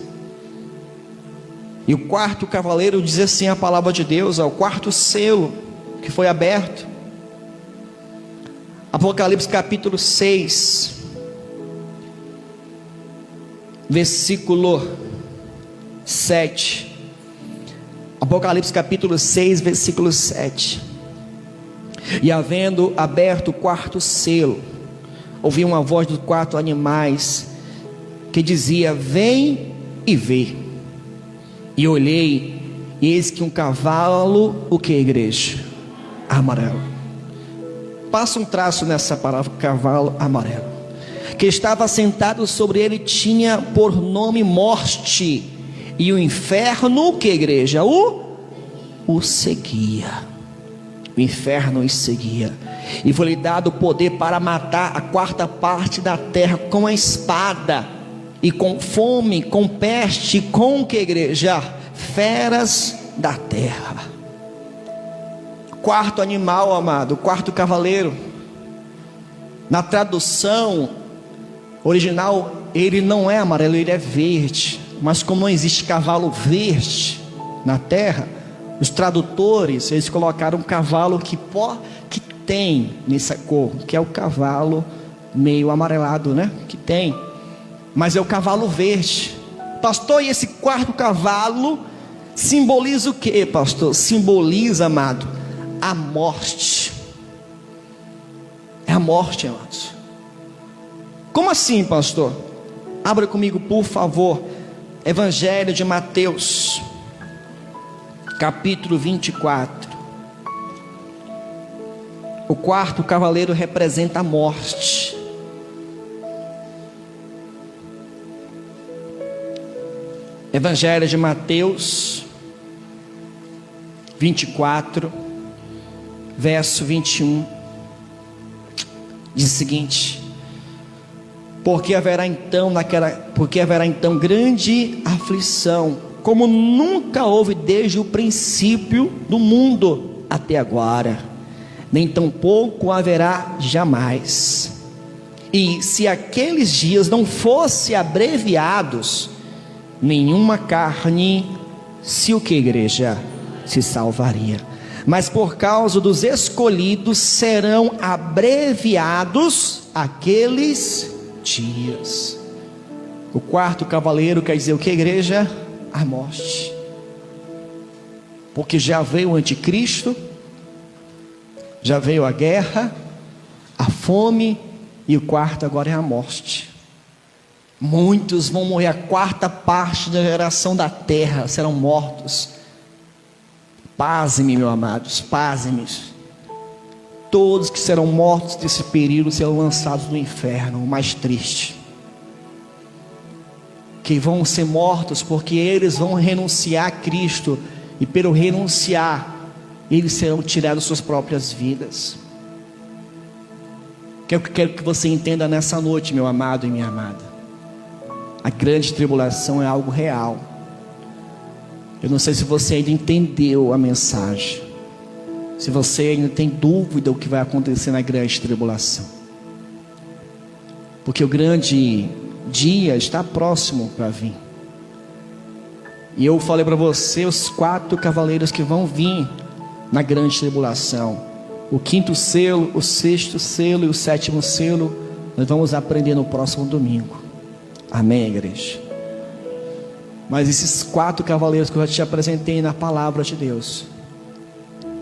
E o quarto cavaleiro diz assim a palavra de Deus, o quarto selo que foi aberto. Apocalipse capítulo 6, versículo 7. Apocalipse capítulo 6, versículo 7. E havendo aberto o quarto selo, ouvi uma voz dos quatro animais que dizia: vem e vê. E olhei, e eis que um cavalo, o que, igreja? Amarelo. Passa um traço nessa palavra, cavalo amarelo. Que estava sentado sobre ele, tinha por nome morte, e o inferno, o que, igreja? O seguia. O inferno o seguia. E foi-lhe dado o poder para matar a quarta parte da terra com a espada, e com fome, com peste, com que, igreja? Feras da terra. Quarto animal, amado, quarto cavaleiro, Na tradução original, ele não é amarelo, ele é verde. Mas como não existe cavalo verde na terra, os tradutores, eles colocaram um cavalo que tem nessa cor, que é o cavalo meio amarelado, né? Que tem, mas é o cavalo verde. Pastor, e esse quarto cavalo simboliza o que, pastor? Simboliza, amado, a morte. É a morte, amados. Como assim, pastor? Abra comigo, por favor, Evangelho de Mateus, capítulo 24. O quarto cavaleiro representa a morte. Evangelho de Mateus 24, verso 21, diz o seguinte: porque haverá então grande aflição, como nunca houve desde o princípio do mundo até agora, nem tampouco haverá jamais. E se aqueles dias não fossem abreviados, nenhuma carne, se o que, igreja, se salvaria. Mas por causa dos escolhidos serão abreviados aqueles dias. O quarto cavaleiro quer dizer o que, igreja? A morte. Porque já veio o anticristo, já veio a guerra, a fome, e o quarto agora é a morte. Muitos vão morrer, a quarta parte da geração da terra serão mortos. Pasme, meus amados, pasme. Todos que serão mortos desse período serão lançados no inferno, o mais triste. Que vão ser mortos porque eles vão renunciar a Cristo, e pelo renunciar, eles serão tirados suas próprias vidas. Quero que você entenda nessa noite, meu amado e minha amada, a grande tribulação é algo real. Eu não sei se você ainda entendeu a mensagem, se você ainda tem dúvida do que vai acontecer na grande tribulação, porque o grande dia está próximo para vir. E eu falei para você os 4 cavaleiros que vão vir na grande tribulação. O 5º selo, o 6º selo e o 7º selo, nós vamos aprender no próximo domingo. Amém, igreja? Mas esses 4 cavaleiros que eu já te apresentei na palavra de Deus,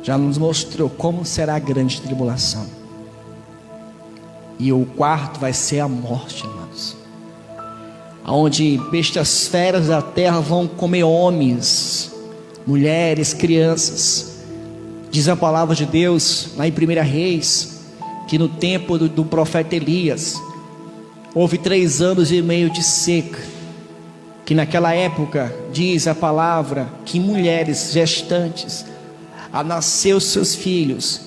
já nos mostrou como será a grande tribulação. E o quarto vai ser a morte, irmãos, onde bestas feras da terra vão comer homens, mulheres, crianças. Diz a palavra de Deus lá em 1 Reis, que no tempo do profeta Elias houve 3 anos e meio de seca, que naquela época, diz a palavra, que mulheres gestantes, a nascer os seus filhos,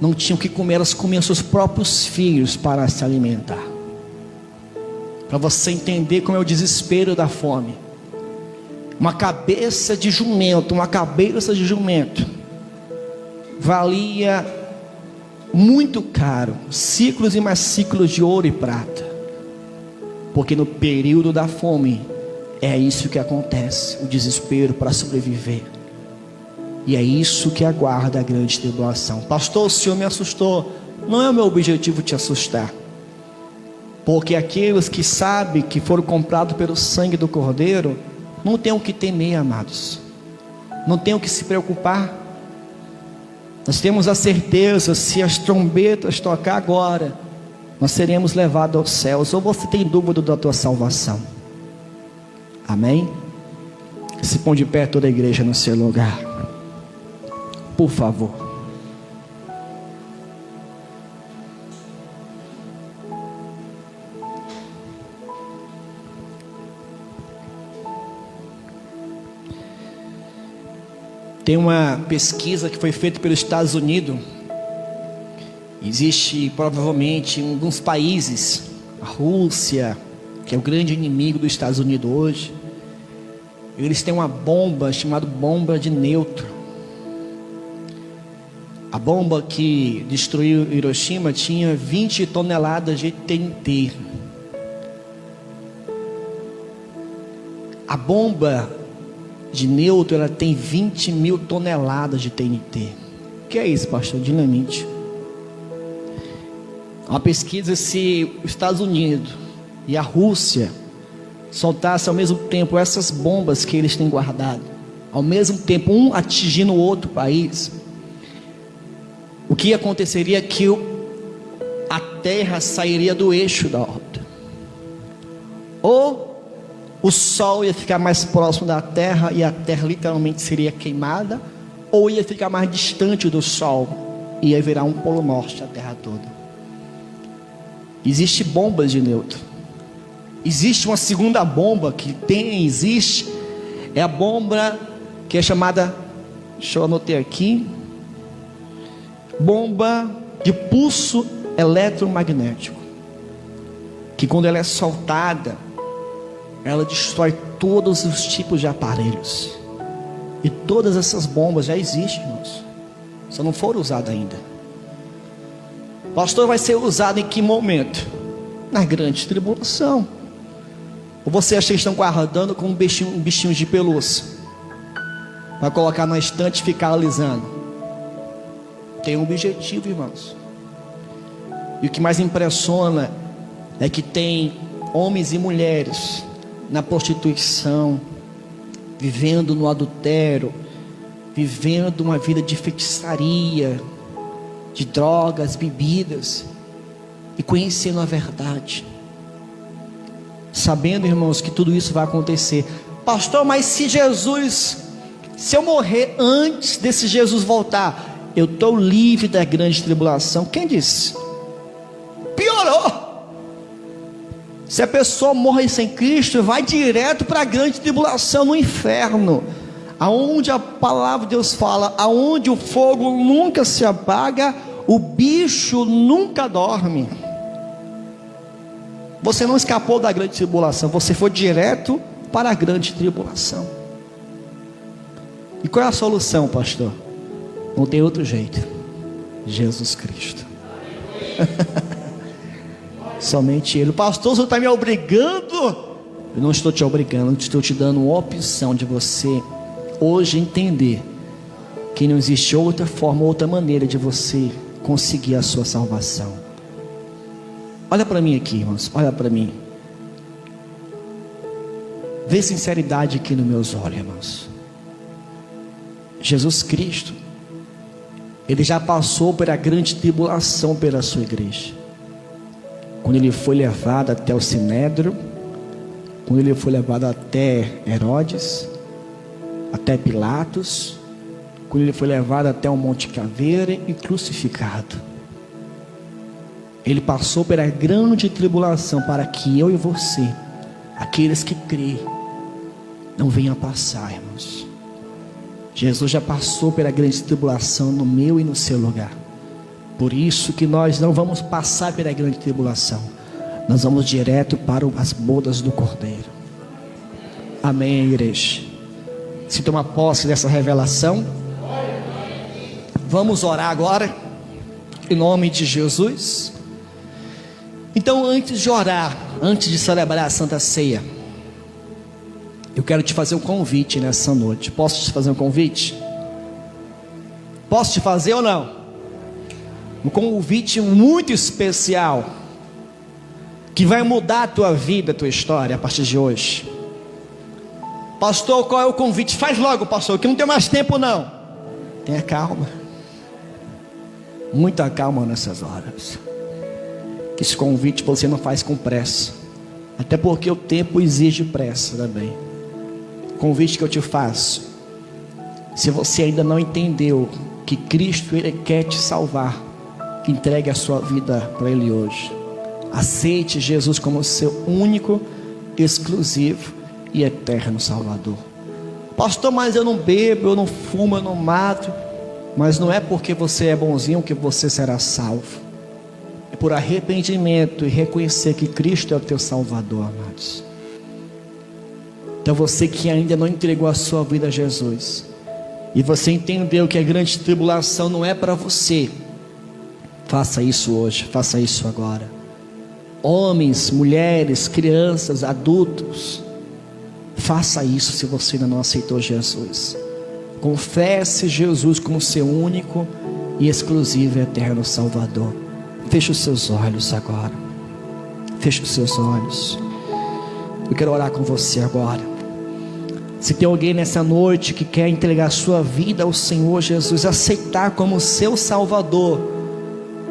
não tinham que comer, elas comiam seus próprios filhos para se alimentar. Para você entender como é o desespero da fome. Uma cabeça de jumento valia muito caro, ciclos e mais ciclos de ouro e prata, porque no período da fome é isso que acontece, o desespero para sobreviver. E é isso que aguarda a grande tribulação. Pastor, o Senhor me assustou. Não é o meu objetivo te assustar, porque aqueles que sabem que foram comprados pelo sangue do Cordeiro não tem o que temer, amados, não tem o que se preocupar. Nós temos a certeza, se as trombetas tocar agora, nós seremos levados aos céus. Ou você tem dúvida da tua salvação? Amém? Se põe de pé toda a igreja no seu lugar, por favor. Tem uma pesquisa que foi feita pelos Estados Unidos. Existe provavelmente em alguns países, a Rússia, que é o grande inimigo dos Estados Unidos hoje, eles têm uma bomba chamada bomba de nêutron. A bomba que destruiu Hiroshima tinha 20 toneladas de TNT. A bomba de nêutron, ela tem 20 mil toneladas de TNT. O que é isso, pastor? Dinamite. Uma pesquisa: se os Estados Unidos e a Rússia soltassem ao mesmo tempo essas bombas que eles têm guardado, ao mesmo tempo, um atingindo o outro país, o que aconteceria é que a Terra sairia do eixo da órbita. Ou o Sol ia ficar mais próximo da Terra e a Terra literalmente seria queimada, ou ia ficar mais distante do Sol e ia virar um polo norte a Terra toda. Existem bombas de nêutron. Existe uma segunda bomba que existe, é a bomba que é chamada, deixa eu anotar aqui, bomba de pulso eletromagnético, que quando ela é soltada, ela destrói todos os tipos de aparelhos. E todas essas bombas já existem, irmãos, só não foram usadas ainda. Pastor, vai ser usado em que momento? Na grande tribulação. Ou você acha que estão guardando com um bichinho de pelúcia para colocar na estante e ficar alisando? Tem um objetivo, irmãos. E o que mais impressiona é que tem homens e mulheres na prostituição, vivendo no adultério, vivendo uma vida de feitiçaria, de drogas, bebidas, e conhecendo a verdade, sabendo, irmãos, que tudo isso vai acontecer. Pastor, mas se eu morrer antes desse Jesus voltar, eu estou livre da grande tribulação. Quem disse? Piorou. Se a pessoa morre sem Cristo, vai direto para a grande tribulação, no inferno, aonde a palavra de Deus fala, aonde o fogo nunca se apaga, o bicho nunca dorme. Você não escapou da grande tribulação, você foi direto para a grande tribulação. E qual é a solução, pastor? Não tem outro jeito: Jesus Cristo. Somente Ele. Pastor, o senhor está me obrigando? Eu não estou te obrigando, eu estou te dando uma opção de você hoje entender que não existe outra forma, outra maneira de você conseguir a sua salvação. Olha para mim aqui, irmãos, olha para mim. Vê sinceridade aqui nos meus olhos, irmãos. Jesus Cristo, Ele já passou pela grande tribulação pela sua igreja. Quando Ele foi levado até o Sinédrio, quando Ele foi levado até Herodes, até Pilatos, quando Ele foi levado até o Monte Caveira e crucificado. Ele passou pela grande tribulação para que eu e você, aqueles que creem, não venham a passar, irmãos. Jesus já passou pela grande tribulação no meu e no seu lugar. Por isso que nós não vamos passar pela grande tribulação, nós vamos direto para as bodas do Cordeiro. Amém, igreja? Se toma posse dessa revelação, vamos orar agora, em nome de Jesus. Então, antes de orar, antes de celebrar a Santa Ceia, eu quero te fazer um convite nessa noite. Posso te fazer um convite? Posso te fazer ou não? Um convite muito especial, que vai mudar a tua vida, a tua história a partir de hoje. Pastor, qual é o convite? Faz logo, pastor, que não tem mais tempo não. Tenha calma, muita calma nessas horas. Esse convite você não faz com pressa, até porque o tempo exige pressa também. O convite que eu te faço, se você ainda não entendeu que Cristo, Ele quer te salvar, entregue a sua vida para Ele hoje. Aceite Jesus como seu único, exclusivo e eterno Salvador. Pastor, mas eu não bebo, eu não fumo, eu não mato. Mas não é porque você é bonzinho que você será salvo. É por arrependimento e reconhecer que Cristo é o teu Salvador, amados. Então você que ainda não entregou a sua vida a Jesus, e você entendeu que a grande tribulação não é para você, faça isso hoje, faça isso agora. Homens, mulheres, crianças, adultos, faça isso se você ainda não aceitou Jesus. Confesse Jesus como seu único e exclusivo e eterno Salvador. Feche os seus olhos agora. Feche os seus olhos. Eu quero orar com você agora. Se tem alguém nessa noite que quer entregar sua vida ao Senhor Jesus, aceitar como seu Salvador,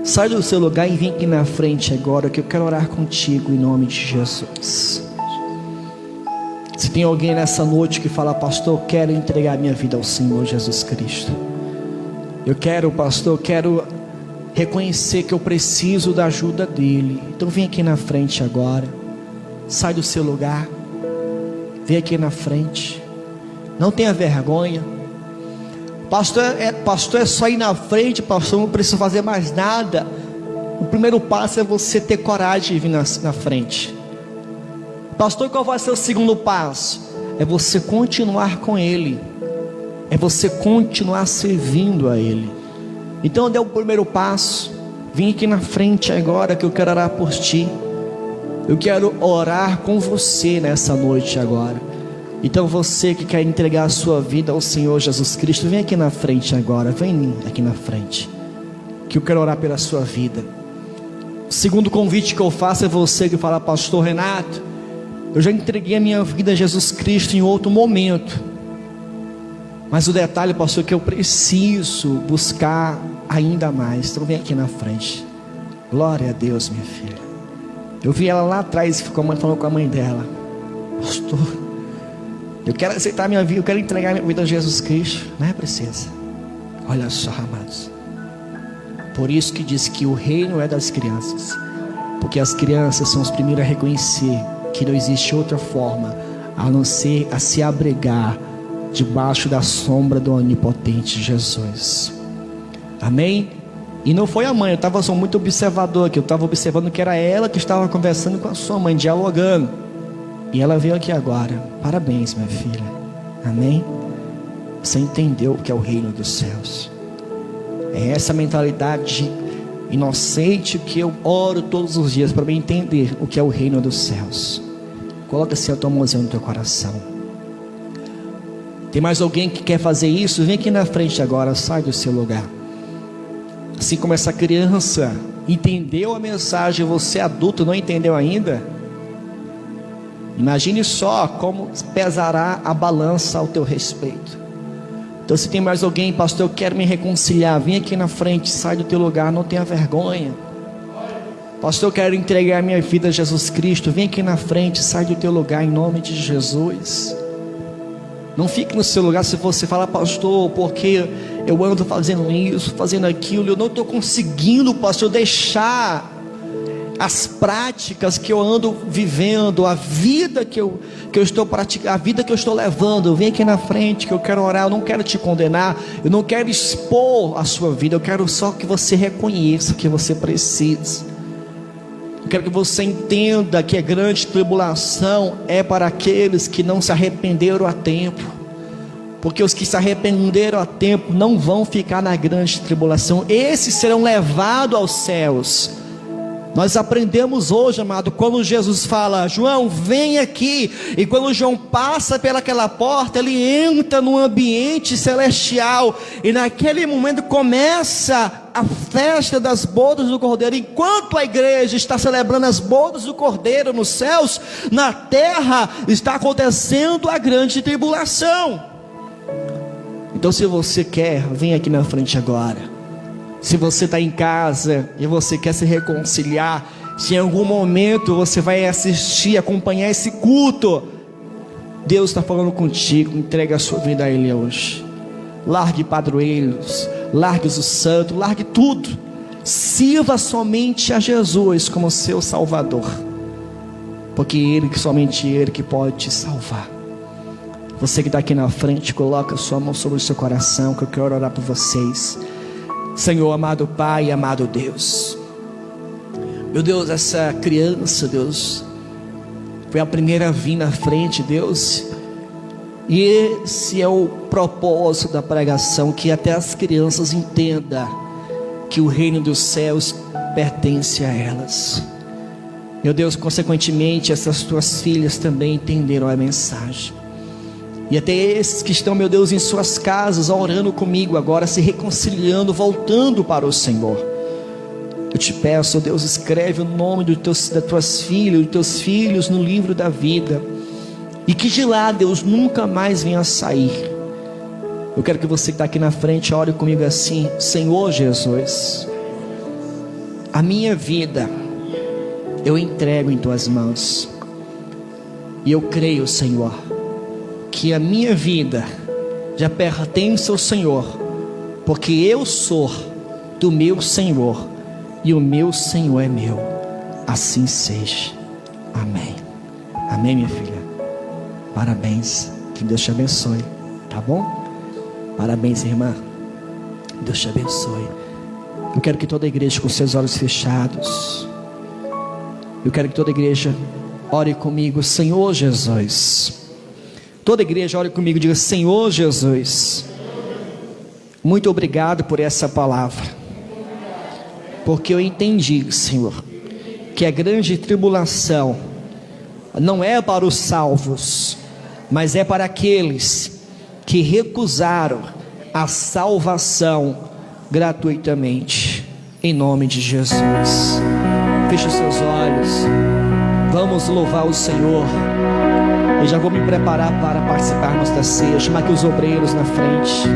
sai do seu lugar e vem aqui na frente agora, que eu quero orar contigo em nome de Jesus. Se tem alguém nessa noite que fala: pastor, eu quero entregar minha vida ao Senhor Jesus Cristo. Eu quero, pastor, eu quero reconhecer que eu preciso da ajuda dEle. Então vem aqui na frente agora. Sai do seu lugar. Vem aqui na frente. Não tenha vergonha. Pastor, é só ir na frente, pastor, não preciso fazer mais nada. O primeiro passo é você ter coragem de vir na frente. Pastor, qual vai ser o segundo passo? É você continuar com Ele. É você continuar servindo a Ele. Então dê o primeiro passo. Vem aqui na frente agora, que eu quero orar por ti. Eu quero orar com você nessa noite agora. Então você que quer entregar a sua vida ao Senhor Jesus Cristo, vem aqui na frente agora. Vem aqui na frente, que eu quero orar pela sua vida. O segundo convite que eu faço é você que fala: pastor Renato, eu já entreguei a minha vida a Jesus Cristo em outro momento, mas o detalhe, pastor, é que eu preciso buscar ainda mais. Então vem aqui na frente. Glória a Deus, minha filha. Eu vi ela lá atrás, ficou falando com a mãe dela: pastor, eu quero aceitar minha vida, eu quero entregar minha vida a Jesus Cristo. Não é precisa. Olha só, amados, por isso que diz que o reino é das crianças, porque as crianças são os primeiros a reconhecer que não existe outra forma a não ser a se abrigar debaixo da sombra do onipotente Jesus. Amém? E não foi a mãe, eu estava só muito observador aqui. Eu estava observando que era ela que estava conversando com a sua mãe, dialogando. E ela veio aqui agora. Parabéns, minha filha. Amém? Você entendeu o que é o reino dos céus. É essa mentalidade inocente que eu oro todos os dias para me entender o que é o reino dos céus. Coloca assim a tua mãozinha no teu coração. Tem mais alguém que quer fazer isso? Vem aqui na frente agora, sai do seu lugar. Assim como essa criança entendeu a mensagem, você adulto não entendeu ainda, imagine só como pesará a balança ao teu respeito. Então se tem mais alguém: pastor, eu quero me reconciliar, vem aqui na frente, sai do teu lugar, não tenha vergonha. Pastor, eu quero entregar minha vida a Jesus Cristo, vem aqui na frente, sai do teu lugar em nome de Jesus. Não fique no seu lugar se você fala: pastor, porque eu ando fazendo isso, fazendo aquilo, eu não estou conseguindo, pastor, deixar as práticas que eu ando vivendo, a vida que eu estou praticando, a vida que eu estou levando. Vem aqui na frente que eu quero orar. Eu não quero te condenar, eu não quero expor a sua vida, eu quero só que você reconheça que você precisa. Eu quero que você entenda que a grande tribulação é para aqueles que não se arrependeram a tempo, porque os que se arrependeram a tempo não vão ficar na grande tribulação, esses serão levados aos céus. Nós aprendemos hoje, amado, quando Jesus fala: João, vem aqui. E quando João passa pelaquela porta, ele entra num ambiente celestial. E naquele momento começa a festa das bodas do Cordeiro. Enquanto a igreja está celebrando as bodas do Cordeiro nos céus, na terra está acontecendo a grande tribulação. Então se você quer, vem aqui na frente agora. Se você está em casa e você quer se reconciliar, se em algum momento você vai assistir, acompanhar esse culto, Deus está falando contigo. Entregue a sua vida a Ele hoje. Largue padroeiros, largue os santos, largue tudo. Sirva somente a Jesus como seu Salvador, porque somente Ele que pode te salvar. Você que está aqui na frente, coloca a sua mão sobre o seu coração, que eu quero orar por vocês. Senhor, amado Pai, amado Deus, meu Deus, essa criança, Deus, foi a primeira a vir na frente, Deus, E esse é o propósito da pregação, que até as crianças entendam que o reino dos céus pertence a elas. Meu Deus, consequentemente, essas tuas filhas também entenderam a mensagem. E até esses que estão, meu Deus, em suas casas, orando comigo agora, se reconciliando, voltando para o Senhor. Eu te peço, Deus, escreve o nome das tuas filhas, dos teus filhos no livro da vida. E que de lá, Deus, nunca mais venha a sair. Eu quero que você que está aqui na frente, ore comigo assim: Senhor Jesus, a minha vida eu entrego em tuas mãos. E eu creio, Senhor, que a minha vida já pertence ao Senhor, porque eu sou do meu Senhor e o meu Senhor é meu. Assim seja. Amém. Amém, minha filha. Parabéns. Que Deus te abençoe. Tá bom? Parabéns, irmã. Deus te abençoe. Eu quero que toda a igreja com seus olhos fechados, eu quero que toda a igreja ore comigo: Senhor Jesus. Toda a igreja ore comigo, diga: Senhor Jesus, muito obrigado por essa palavra, porque eu entendi, Senhor, que a grande tribulação não é para os salvos, mas é para aqueles que recusaram a salvação gratuitamente. Em nome de Jesus, feche os seus olhos, vamos louvar o Senhor. Eu já vou me preparar para participarmos da ceia. Chamar aqui os obreiros na frente.